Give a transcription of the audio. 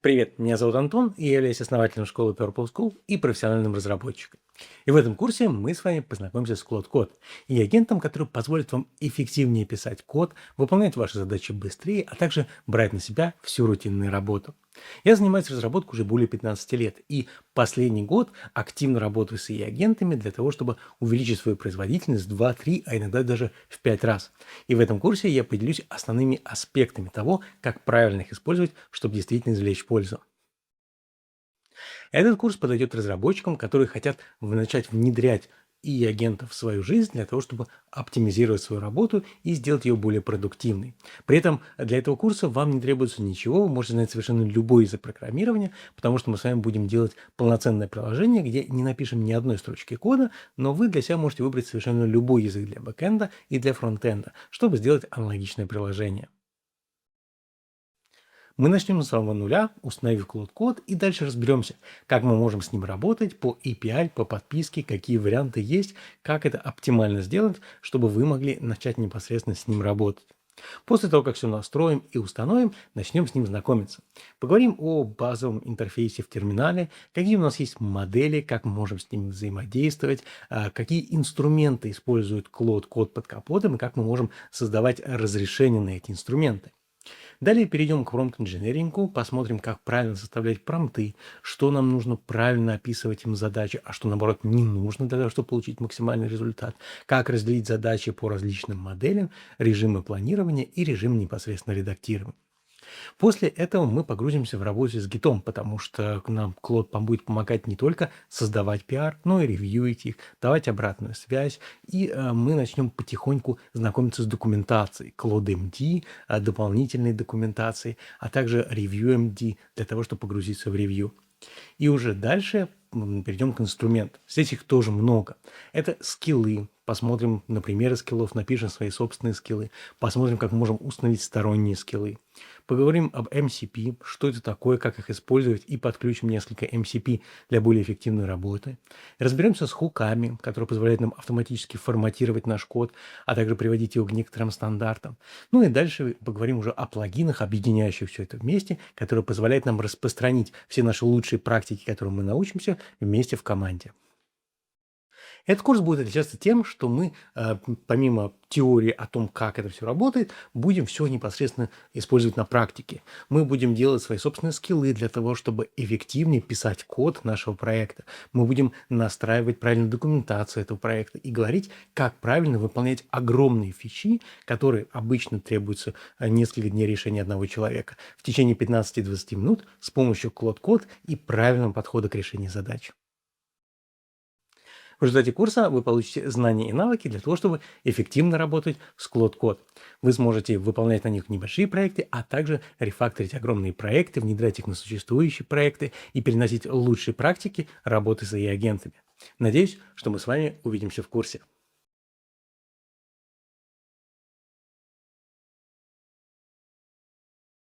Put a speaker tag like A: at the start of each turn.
A: Привет, меня зовут Антон, и я являюсь основателем школы Purple School и профессиональным разработчиком. И в этом курсе мы с вами познакомимся с Claude Code и агентом, который позволит вам эффективнее писать код, выполнять ваши задачи быстрее, а также брать на себя всю рутинную работу. Я занимаюсь разработкой уже более 15 лет, и последний год активно работаю с AI-агентами для того, чтобы увеличить свою производительность в 2-3, а иногда даже в 5 раз. И в этом курсе я поделюсь основными аспектами того, как правильно их использовать, чтобы действительно извлечь пользу. Этот курс подойдет разработчикам, которые хотят начать внедрять и агентов в свою жизнь для того, чтобы оптимизировать свою работу и сделать ее более продуктивной. При этом для этого курса вам не требуется ничего, вы можете знать совершенно любой язык программирования, потому что мы с вами будем делать полноценное приложение, где не напишем ни одной строчки кода, но вы для себя можете выбрать совершенно любой язык для бэкэнда и для фронтенда, чтобы сделать аналогичное приложение. Мы начнем с самого нуля, установив Cloud код, и дальше разберемся, как мы можем с ним работать по API, по подписке, какие варианты есть, как это оптимально сделать, чтобы вы могли начать непосредственно с ним работать. После того, как все настроим и установим, начнем с ним знакомиться. Поговорим о базовом интерфейсе в терминале, какие у нас есть модели, как мы можем с ним взаимодействовать, какие инструменты использует Cloud код под капотом и как мы можем создавать разрешения на эти инструменты. Далее перейдем к промпт-инженерингу, посмотрим, как правильно составлять промпты, что нам нужно правильно описывать им задачи, а что, наоборот, не нужно для того, чтобы получить максимальный результат, как разделить задачи по различным моделям, режимы планирования и режим непосредственно редактирования. После этого мы погрузимся в работу с гитом, потому что нам Клод будет помогать не только создавать пиар, но и ревьюить их, давать обратную связь, и мы начнем потихоньку знакомиться с документацией, Claude MD, дополнительной документацией, а также ревью MD для того, чтобы погрузиться в ревью. И уже дальше перейдем к инструментам. Здесь их тоже много. Это скиллы. Посмотрим на примеры скиллов, напишем свои собственные скиллы. Посмотрим, как мы можем установить сторонние скиллы. Поговорим об MCP, что это такое, как их использовать, и подключим несколько MCP для более эффективной работы. Разберемся с хуками, которые позволяют нам автоматически форматировать наш код, а также приводить его к некоторым стандартам. Ну и дальше поговорим уже о плагинах, объединяющих все это вместе, которые позволяют нам распространить все наши лучшие практики, которым мы научимся, вместе в команде. Этот курс будет отличаться тем, что мы, помимо теории о том, как это все работает, будем все непосредственно использовать на практике. Мы будем делать свои собственные скиллы для того, чтобы эффективнее писать код нашего проекта. Мы будем настраивать правильную документацию этого проекта и говорить, как правильно выполнять огромные фичи, которые обычно требуются несколько дней решения одного человека, в течение 15-20 минут с помощью Claude Code и правильного подхода к решению задач. В результате курса вы получите знания и навыки для того, чтобы эффективно работать с Claude Code. Вы сможете выполнять на них небольшие проекты, а также рефакторить огромные проекты, внедрять их на существующие проекты и переносить лучшие практики работы с AI-агентами. Надеюсь, что мы с вами увидимся в курсе.